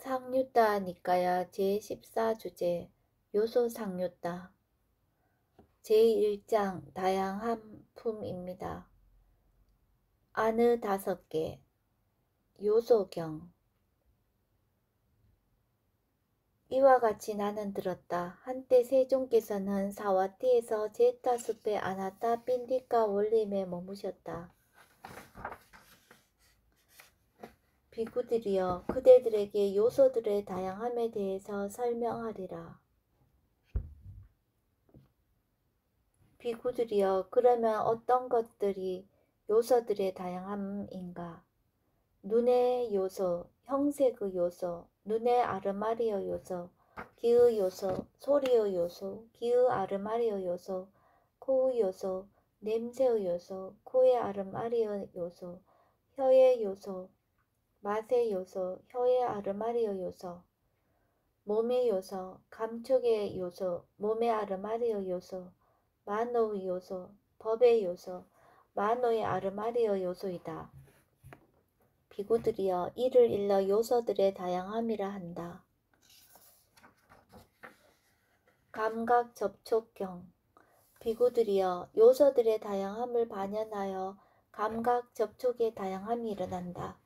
상유따 니까야 제14주제 요소 상유따 제1장 다양함품입니다. 아느 5개 요소경 이와 같이 나는 들었다. 한때 세종께서는 사와티에서 제타숲의 아나타 핀디카 원림에 머무셨다. 비구들이여 그대들에게 요소들의 다양함에 대해서 설명하리라. 비구들이여 그러면 어떤 것들이 요소들의 다양함인가? 눈의 요소, 형색의 요소, 눈의 아르마리어 요소, 귀의 요소, 소리의 요소, 귀의 아르마리어 요소, 코의 요소, 냄새의 요소, 코의 아르마리어 요소, 혀의 요소, 맛의 요소, 혀의 아르마리어 요소, 몸의 요소, 감촉의 요소, 몸의 아르마리어 요소, 만노의 요소, 법의 요소, 만노의 아르마리어 요소이다. 비구들이여 이를 일러 요소들의 다양함이라 한다. 감각 접촉경 비구들이여 요소들의 다양함을 반영하여 감각 접촉의 다양함이 일어난다.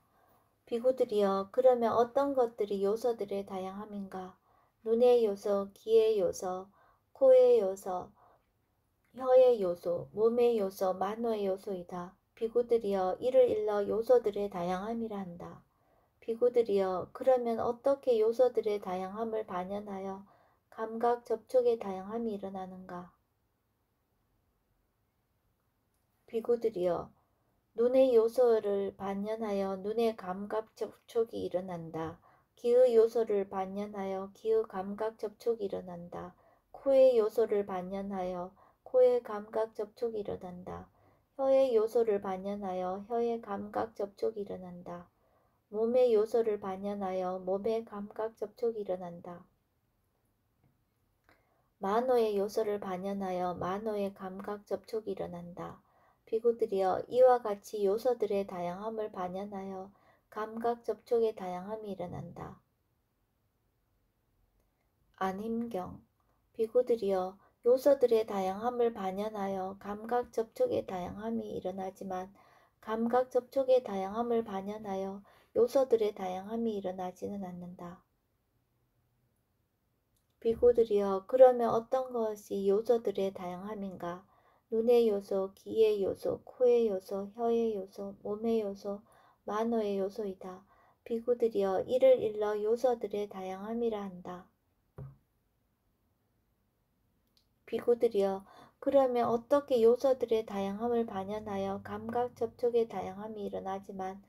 비구들이여 그러면 어떤 것들이 요소들의 다양함인가? 눈의 요소, 귀의 요소, 코의 요소, 혀의 요소, 몸의 요소, 만노의 요소이다. 비구들이여 이를 일러 요소들의 다양함이라 한다. 비구들이여 그러면 어떻게 요소들의 다양함을 반영하여 감각 접촉의 다양함이 일어나는가? 비구들이여 눈의 요소를 반영하여 눈의 감각 접촉이 일어난다. 귀의 요소를 반영하여 귀의 감각 접촉이 일어난다. 코의 요소를 반영하여 코의 감각 접촉이 일어난다. 혀의 요소를 반영하여 혀의 감각 접촉이 일어난다. 몸의 요소를 반영하여 몸의 감각 접촉이 일어난다. 만노의 요소를 반영하여 만노의 감각 접촉이 일어난다. 비구들이여 이와 같이 요소들의 다양함을 반영하여 감각 접촉의 다양함이 일어난다. 안힘경 비구들이여 요소들의 다양함을 반영하여 감각 접촉의 다양함이 일어나지만 감각 접촉의 다양함을 반영하여 요소들의 다양함이 일어나지는 않는다. 비구들이여 그러면 어떤 것이 요소들의 다양함인가? 눈의 요소, 귀의 요소, 코의 요소, 혀의 요소, 몸의 요소, 만노의 요소이다. 비구들이여 이를 일러 요소들의 다양함이라 한다. 비구들이여 그러면 어떻게 요소들의 다양함을 반영하여 감각 접촉의 다양함이 일어나지만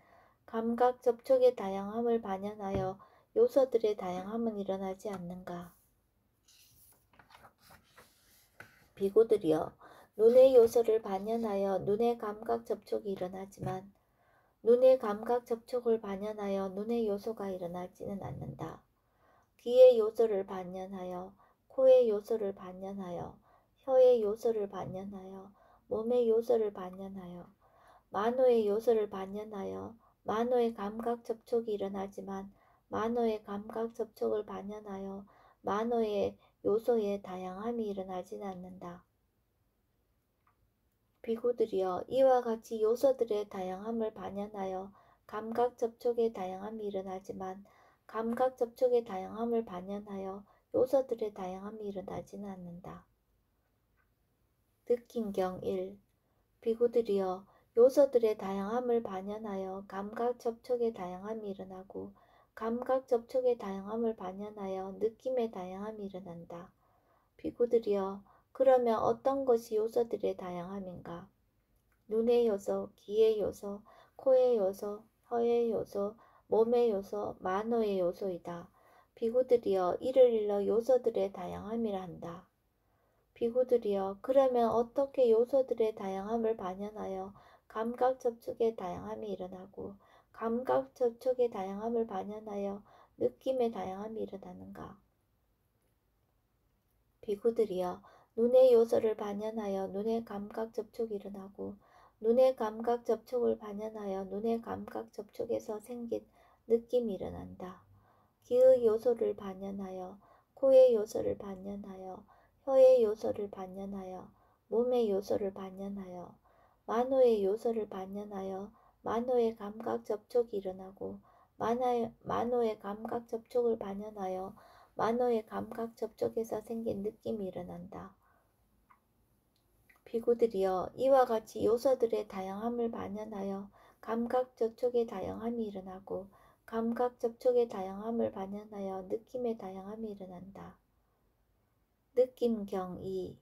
감각 접촉의 다양함을 반영하여 요소들의 다양함은 일어나지 않는가? 비구들이여 눈의 요소를 반영하여 눈의 감각 접촉이 일어나지만 눈의 감각 접촉을 반영하여 눈의 요소가 일어나지는 않는다. 귀의 요소를 반영하여 코의 요소를 반영하여 혀의 요소를 반영하여 몸의 요소를 반영하여 만노의 요소를 반영하여 만노의 감각 접촉이 일어나지만 만노의 감각 접촉을 반영하여 만노의 요소의 다양함이 일어나지는 않는다. 비구들이여 이와 같이 요소들의 다양함을 반영하여 감각 접촉의 다양함이 일어나지만 감각 접촉의 다양함을 반영하여 요소들의 다양함이 일어나지는 않는다. 느낌경 1. 비구들이여 요소들의 다양함을 반영하여 감각 접촉의 다양함이 일어나고 감각 접촉의 다양함을 반영하여 느낌의 다양함이 일어난다. 비구들이여 그러면 어떤 것이 요소들의 다양함인가? 눈의 요소, 귀의 요소, 코의 요소, 혀의 요소, 몸의 요소, 만노의 요소이다. 비구들이여 이를 일러 요소들의 다양함이라 한다. 비구들이여 그러면 어떻게 요소들의 다양함을 반영하여 감각 접촉의 다양함이 일어나고 감각 접촉의 다양함을 반영하여 느낌의 다양함이 일어나는가? 비구들이여 눈의 요소를 반영하여 눈의 감각 접촉이 일어나고 눈의 감각 접촉을 반영하여 눈의 감각 접촉에서 생긴 느낌이 일어난다. 기의 요소를 반영하여 코의 요소를 반영하여 혀의 요소를 반영하여 몸의 요소를 반영하여 만호의 요소를 반영하여 만호의 감각 접촉이 일어나고 만호의 감각 접촉을 반영하여 만호의 감각 접촉에서 생긴 느낌이 일어난다. 비구들이여 이와 같이 요소들의 다양함을 반영하여 감각 접촉의 다양함이 일어나고 감각 접촉의 다양함을 반영하여 느낌의 다양함이 일어난다. 느낌경 2.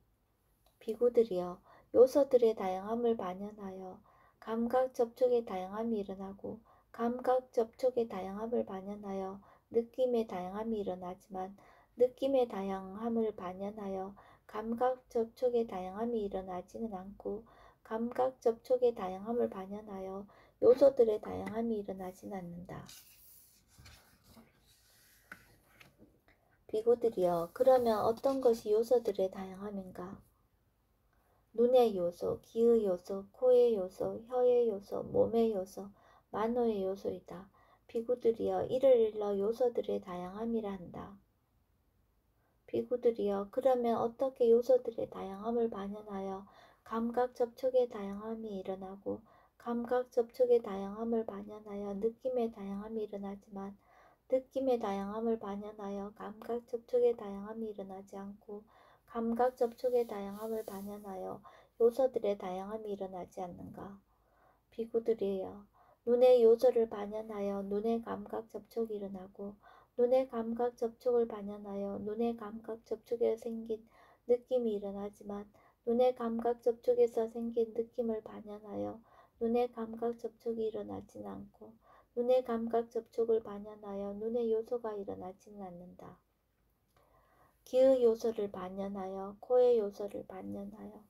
비구들이여 요소들의 다양함을 반영하여 감각 접촉의 다양함이 일어나고 감각 접촉의 다양함을 반영하여 느낌의 다양함이 일어나지만 느낌의 다양함을 반영하여 감각 접촉의 다양함이 일어나지는 않고 감각 접촉의 다양함을 반영하여 요소들의 다양함이 일어나지는 않는다. 비구들이여 그러면 어떤 것이 요소들의 다양함인가? 눈의 요소, 귀의 요소, 코의 요소, 혀의 요소, 몸의 요소, 만호의 요소이다. 비구들이여 이를 일러 요소들의 다양함이라 한다. 비구들이여 그러면 어떻게 요소들의 다양함을 반영하여 감각 접촉의 다양함이 일어나고 감각 접촉의 다양함을 반영하여 느낌의 다양함이 일어나지만 느낌의 다양함을 반영하여 감각 접촉의 다양함이 일어나지 않고 감각 접촉의 다양함을 반영하여 요소들의 다양함이 일어나지 않는가? 비구들이여 눈의 요소를 반영하여 눈의 감각 접촉이 일어나고 눈의 감각 접촉을 반영하여 눈의 감각 접촉에 생긴 느낌이 일어나지만 눈의 감각 접촉에서 생긴 느낌을 반영하여 눈의 감각 접촉이 일어나지는 않고 눈의 감각 접촉을 반영하여 눈의 요소가 일어나지는 않는다. 귀의 요소를 반영하여 코의 요소를 반영하여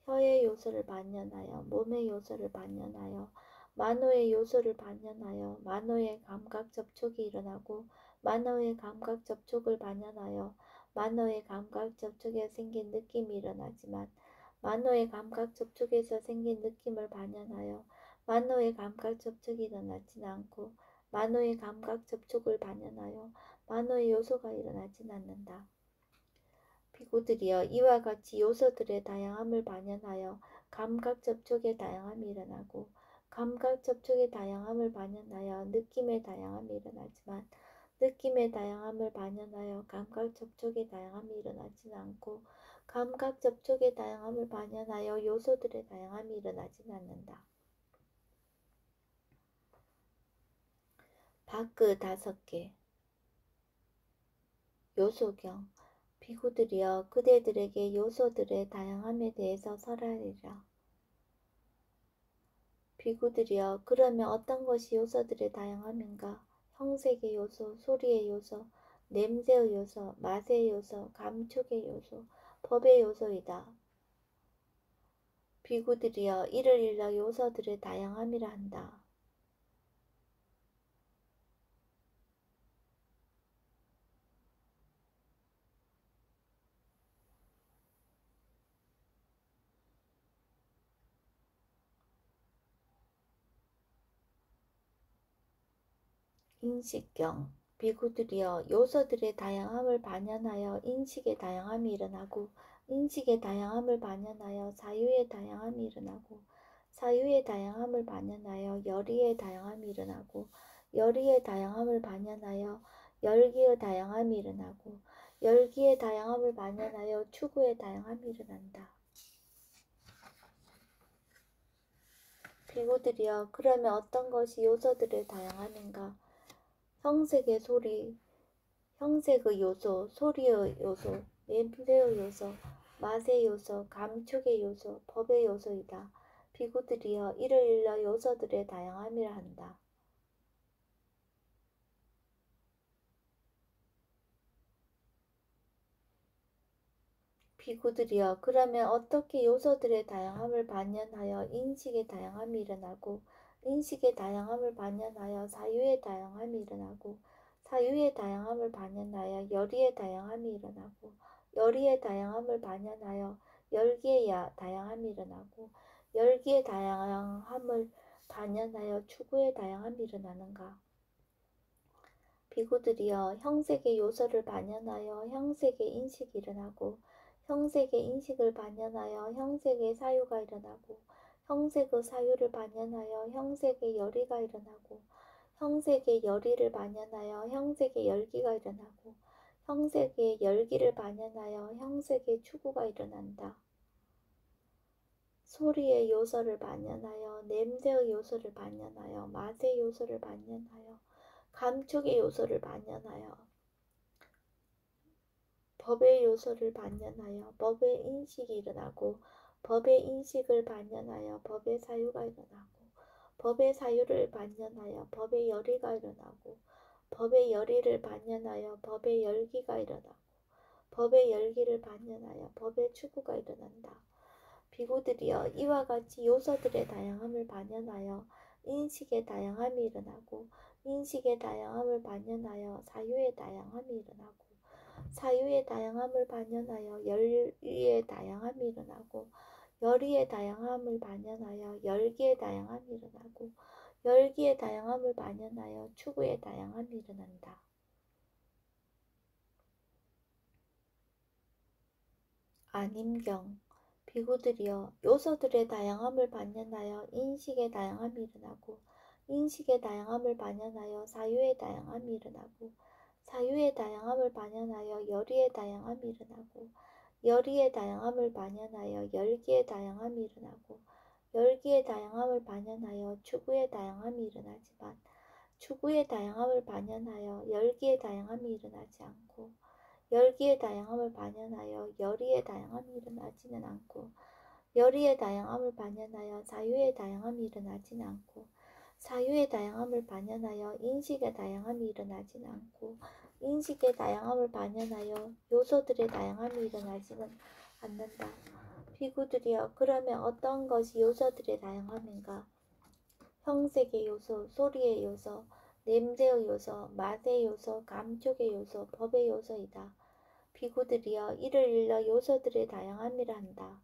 혀의 요소를 반영하여 몸의 요소를 반영하여 만호의 요소를 반영하여 만호의 감각 접촉이 일어나고 만호의 감각 접촉을 반영하여 만호의 감각 접촉에 생긴 느낌이 일어나지만 만호의 감각 접촉에서 생긴 느낌을 반영하여 만호의 감각 접촉이 일어나지는 않고 만호의 감각 접촉을 반영하여 만호의 요소가 일어나지는 않는다. 비구들이여 이와 같이 요소들의 다양함을 반영하여 감각 접촉의 다양함이 일어나고 감각 접촉의 다양함을 반영하여 느낌의 다양함이 일어나지만 느낌의 다양함을 반영하여 감각 접촉의 다양함이 일어나지는 않고 감각 접촉의 다양함을 반영하여 요소들의 다양함이 일어나지는 않는다. 밖의 5개 요소경 비구들이여 그대들에게 요소들의 다양함에 대해서 설하리라. 비구들이여 그러면 어떤 것이 요소들의 다양함인가? 형색의 요소, 소리의 요소, 냄새의 요소, 맛의 요소, 감촉의 요소, 법의 요소이다. 비구들이여 이를 일러 요소들의 다양함이라 한다. 인식경 비구들이여 요소들의 다양함을 반영하여 인식의 다양함이 일어나고 인식의 다양함을 반영하여 사유의 다양함이 일어나고 사유의 다양함을 반영하여 열의의 다양함이 일어나고 열의의 다양함을 반영하여 열기의 다양함이 일어나고 열기의 다양함을 반영하여 추구의 다양함이 일어난다. 비구들이여 그러면 어떤 것이 요소들의 다양함인가? 형색의 소리, 형색의 요소, 소리의 요소, 냄새의 요소, 맛의 요소, 감촉의 요소, 법의 요소이다. 비구들이여 이를 일러 요소들의 다양함이라 한다. 비구들이여 그러면 어떻게 요소들의 다양함을 반영하여 인식의 다양함이 일어나고 인식의 다양함을 반영하여 사유의 다양함이 일어나고 사유의 다양함을 반영하여 열의의 다양함이 일어나고 열의의 다양함을 반영하여 열기의 다양함이 일어나고 열기의 다양함을 반영하여 추구의 다양함이 일어나는가? 비구들이여 형색의 요소를 반영하여 형색의 인식이 일어나고 형색의 인식을 반영하여 형색의 사유가 일어나고 형색의 사유를 반영하여 형색의 열의가 일어나고 형색의 열의를 반영하여 형색의 열기가 일어나고 형색의 열기를 반영하여 형색의 추구가 일어난다. 소리의 요소를 반영하여 냄새의 요소를 반영하여 맛의 요소를 반영하여 감촉의 요소를 반영하여 법의 요소를 반영하여 법의 인식이 일어나고 법의 인식을 반영하여 법의 사유가 일어나고 법의 사유를 반영하여 법의 열의가 일어나고 법의 열의를 반영하여 법의 열기가 일어나고 법의 열기를 반영하여 법의 추구가 일어난다. 비구들이여 이와 같이 요소들의 다양함을 반영하여 인식의 다양함이 일어나고 인식의 다양함을 반영하여 사유의 다양함이 일어나고 사유의 다양함을 반영하여 열의의 다양함이 일어나고 열의의 다양함을 반영하여 열기의 다양함이 일어나고 열기의 다양함을 반영하여 추구의 다양함이 일어난다. 안임경 비구들이여 요소들의 다양함을 반영하여 인식의 다양함이 일어나고 인식의 다양함을 반영하여 사유의 다양함이 일어나고 사유의 다양함을 반영하여 열의의 다양함이 일어나고 열의의 다양함을 반영하여 열기의 다양함이 일어나고 열기의 다양함을 반영하여 추구의 다양함이 일어나지만 추구의 다양함을 반영하여 열기의 다양함이 일어나지 않고 열기의 다양함을 반영하여 열의의 다양함이 일어나지는 않고 열의의 다양함을 반영하여 사유의 다양함이 일어나지는 않고 사유의 다양함을 반영하여 인식의 다양함이 일어나지는 않고 인식의 다양함을 반영하여 요소들의 다양함이 일어나지는 않는다. 비구들이여 그러면 어떤 것이 요소들의 다양함인가? 형색의 요소, 소리의 요소, 냄새의 요소, 맛의 요소, 감촉의 요소, 법의 요소이다. 비구들이여 이를 일러 요소들의 다양함이라 한다.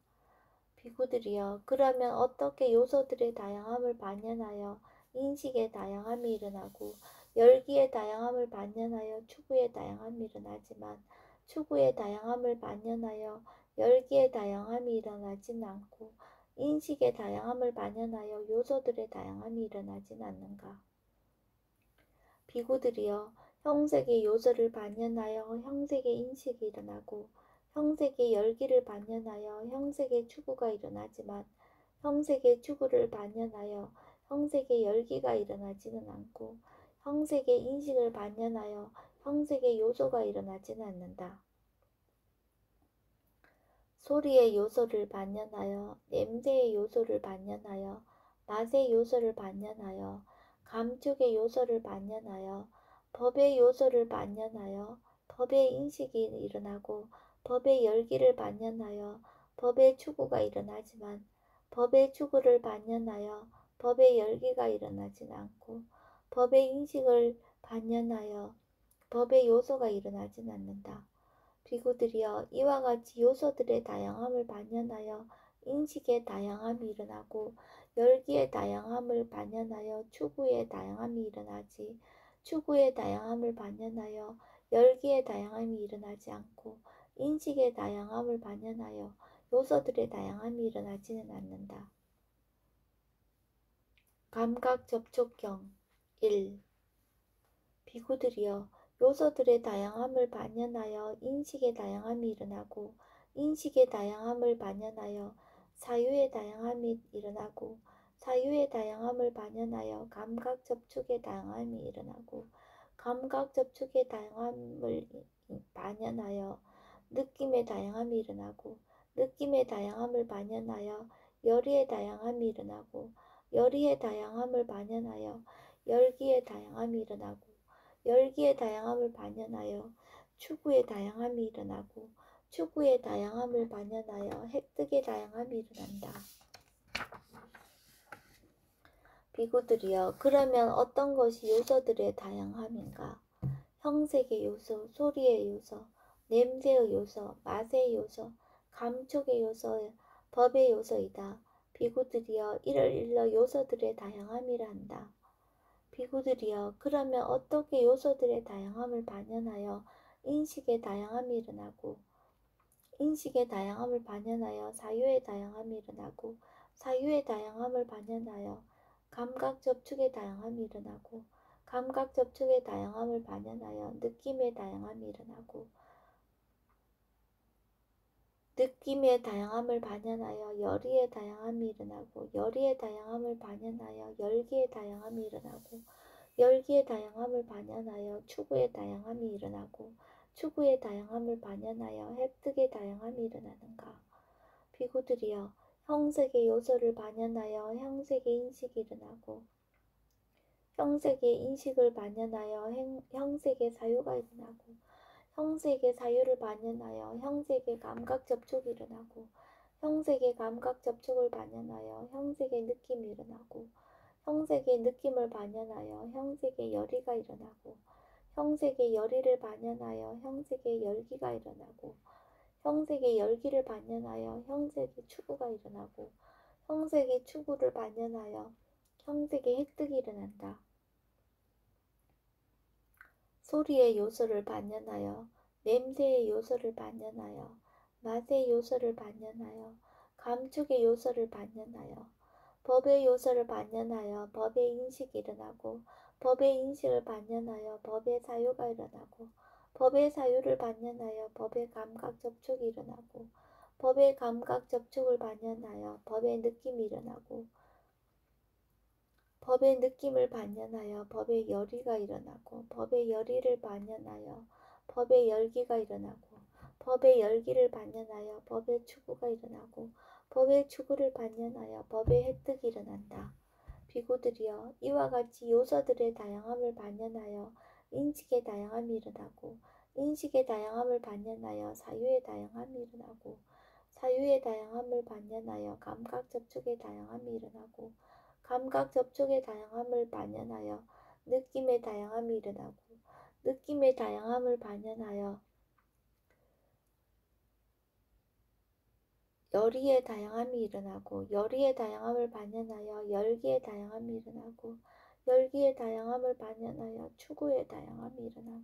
비구들이여 그러면 어떻게 요소들의 다양함을 반영하여 인식의 다양함이 일어나고 열기의 다양함을 반영하여 추구의 다양함이 일어나지만 추구의 다양함을 반영하여 열기의 다양함이 일어나지는 않고 인식의 다양함을 반영하여 요소들의 다양함이 일어나지는 않는가? 비구들이여 형색의 요소를 반영하여 형색의 인식이 일어나고 형색의 열기를 반영하여 형색의 추구가 일어나지만 형색의 추구를 반영하여 형색의 열기가 일어나지는 않고 형색의 인식을 반영하여 형색의 요소가 일어나지는 않는다. 소리의 요소를 반영하여 냄새의 요소를 반영하여 맛의 요소를 반영하여 감촉의 요소를 반영하여 법의 요소를 반영하여 법의 인식이 일어나고 법의 열기를 반영하여 법의 추구가 일어나지만 법의 추구를 반영하여 법의 열기가 일어나진 않고 법의 인식을 반영하여 법의 요소가 일어나진 않는다. 비구들이여 이와 같이 요소들의 다양함을 반영하여 인식의 다양함이 일어나고 열기의 다양함을 반영하여 추구의 다양함이 일어나지 추구의 다양함을 반영하여 열기의 다양함이 일어나지 않고 인식의 다양함을 반영하여 요소들의 다양함이 일어나지는 않는다. 감각 접촉경 1. 비구들이여 요소들의 다양함을 반영하여 인식의 다양함이 일어나고 인식의 다양함을 반영하여 사유의 다양함이 일어나고 사유의 다양함을 반영하여 감각 접촉의 다양함이 일어나고 감각 접촉의 다양함을 반영하여 느낌의 다양함이 일어나고 느낌의 다양함을 반영하여 열의의 다양함이 일어나고 열의의 다양함을 반영하여 열기의 다양함이 일어나고 열기의 다양함을 반영하여 추구의 다양함이 일어나고 추구의 다양함을 반영하여 획득의 다양함이 일어난다. 비구들이여 그러면 어떤 것이 요소들의 다양함인가? 형색의 요소, 소리의 요소, 냄새의 요소, 맛의 요소, 감촉의 요소, 법의 요소이다. 비구들이여 이를 일러 요소들의 다양함이라 한다. 비구들이여, 그러면 어떻게 요소들의 다양함을 반영하여 인식의 다양함이 일어나고, 인식의 다양함을 반영하여 사유의 다양함이 일어나고, 사유의 다양함을 반영하여 감각 접촉의 다양함이 일어나고, 감각 접촉의 다양함을 반영하여 느낌의 다양함이 일어나고, 느낌의 다양함을 반영하여 열의의 다양함이 일어나고, 열의의 다양함을 반영하여 열기의 다양함이 일어나고, 열기의 다양함을 반영하여 추구의 다양함이 일어나고, 추구의 다양함을 반영하여 획득의 다양함이 일어나는가. 비구들이여, 형색의 요소를 반영하여 형색의 인식이 일어나고, 형색의 인식을 반영하여 형색의 사유가 일어나고, 형색의 사유를 반영하여 형색의 감각 접촉이 일어나고, 형색의 감각 접촉을 반영하여 형색의 느낌이 일어나고, 형색의 느낌을 반영하여 형색의 열의가 일어나고, 형색의 열의를 반영하여 형색의 열기가 일어나고, 형색의 열기를 반영하여 형색의 추구가 일어나고, 형색의 추구를 반영하여 형색의 획득이 일어난다. 소리의 요소를 반영하여 냄새의 요소를 반영하여 맛의 요소를 반영하여 감촉의 요소를 반영하여 법의 요소를 반영하여 법의 인식이 일어나고, 법의 인식을 반영하여 법의 사유가 일어나고, 법의 사유를 반영하여 법의 감각 접촉이 일어나고, 법의 감각 접촉을 반영하여 법의 느낌이 일어나고, 법의 느낌을 반영하여 법의 열의가 일어나고, 법의 열의를 반영하여 법의 열기가 일어나고, 법의 열기를 반영하여 법의 추구가 일어나고, 법의 추구를 반영하여 법의 획득이 일어난다. 비구들이여, 이와 같이 요소들의 다양함을 반영하여 인식의 다양함이 일어나고, 인식의 다양함을 반영하여 사유의 다양함이 일어나고, 사유의 다양함을 반영하여 감각 접촉의 다양함이 일어나고, 감각 접촉의 다양함을 반영하여 느낌의 다양함이 일어나고, 느낌의 다양함을 반영하여 열의의 다양함이 일어나고, 열의의 다양함을 반영하여 열기의 다양함이 일어나고, 열기의 다양함을 반영하여 추구의 다양함이 일어나고,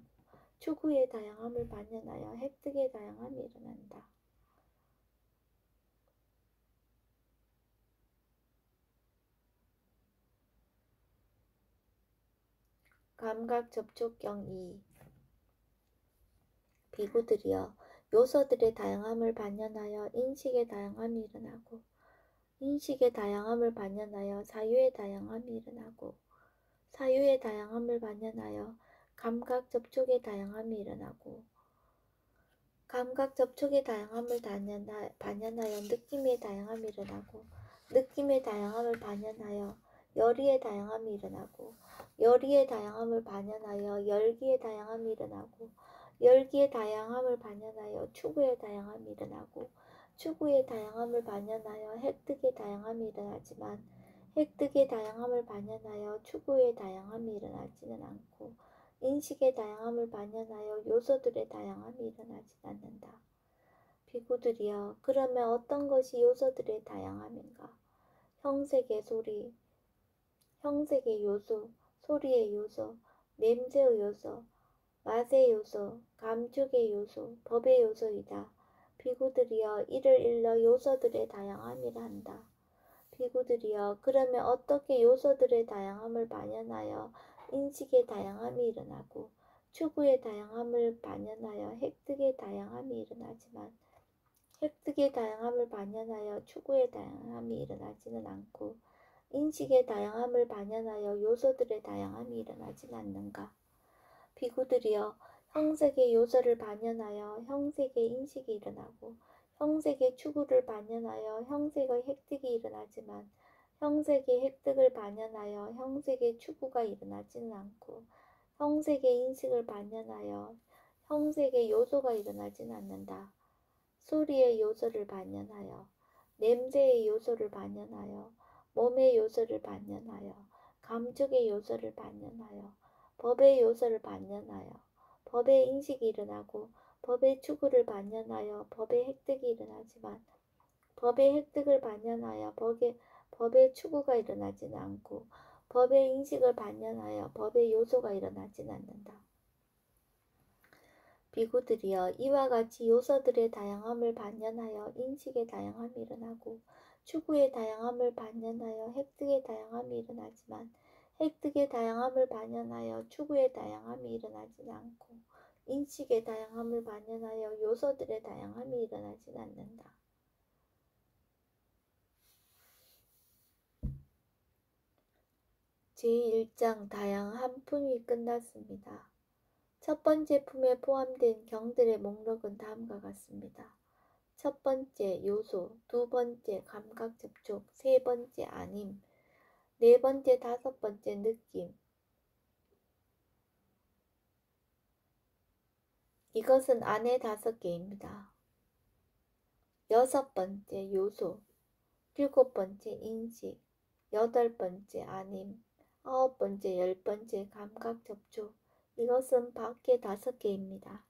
추구의 다양함을 반영하여 획득의 다양함이 일어난다. 감각 접촉경 2. 비구들이여, 요소들의 다양함을 반영하여 인식의 다양함이 일어나고, 인식의 다양함을 반영하여 사유의 다양함이 일어나고, 사유의 다양함을 반영하여 감각 접촉의 다양함이 일어나고, 감각 접촉의 다양함을 반영하여 느낌의 다양함이 일어나고, 느낌의 다양함을 반영하여 열의의 다양함이 일어나고, 열의의 다양함을 반영하여 열기의 다양함이 일어나고, 열기의 다양함을 반영하여 추구의 다양함이 일어나고, 추구의 다양함을 반영하여 획득의 다양함이 일어나지만, 획득의 다양함을 반영하여 추구의 다양함이 일어나지는 않고, 인식의 다양함을 반영하여 요소들의 다양함이 일어나지 않는다. 비구들이여, 그러면 어떤 것이 요소들의 다양함인가? 형색의 소리, 형색의 요소, 소리의 요소, 냄새의 요소, 맛의 요소, 감촉의 요소, 법의 요소이다. 비구들이여, 이를 일러 요소들의 다양함이라 한다. 비구들이여, 그러면 어떻게 요소들의 다양함을 반영하여 인식의 다양함이 일어나고, 추구의 다양함을 반영하여 획득의 다양함이 일어나지만, 획득의 다양함을 반영하여 추구의 다양함이 일어나지는 않고, 인식의 다양함을 반영하여 요소들의 다양함이 일어나지는 않는가? 비구들이여, 형색의 요소를 반영하여 형색의 인식이 일어나고, 형색의 추구를 반영하여 형색의 획득이 일어나지만, 형색의 획득을 반영하여 형색의 추구가 일어나지는 않고, 형색의 인식을 반영하여 형색의 요소가 일어나지는 않는다. 소리의 요소를 반영하여, 냄새의 요소를 반영하여, 몸의 요소를 반영하여, 감촉의 요소를 반영하여, 법의 요소를 반영하여 법의 인식이 일어나고, 법의 추구를 반영하여 법의 획득이 일어나지만, 법의 획득을 반영하여 법의 추구가 일어나지는 않고, 법의 인식을 반영하여 법의 요소가 일어나진 않는다. 비구들이여, 이와 같이 요소들의 다양함을 반영하여 인식의 다양함이 일어나고 추구의 다양함을 반영하여 획득의 다양함이 일어나지만 획득의 다양함을 반영하여 추구의 다양함이 일어나진 않고 인식의 다양함을 반영하여 요소들의 다양함이 일어나진 않는다. 제1장 다양한 품이 끝났습니다. 첫 번째 품에 포함된 경들의 목록은 다음과 같습니다. 첫 번째 요소, 두 번째 감각 접촉, 세 번째 아님, 네 번째 다섯 번째 느낌. 이것은 안에 5개입니다. 여섯 번째 요소, 일곱 번째 인식, 여덟 번째 아님, 아홉 번째, 열 번째 감각 접촉. 이것은 밖에 5개입니다.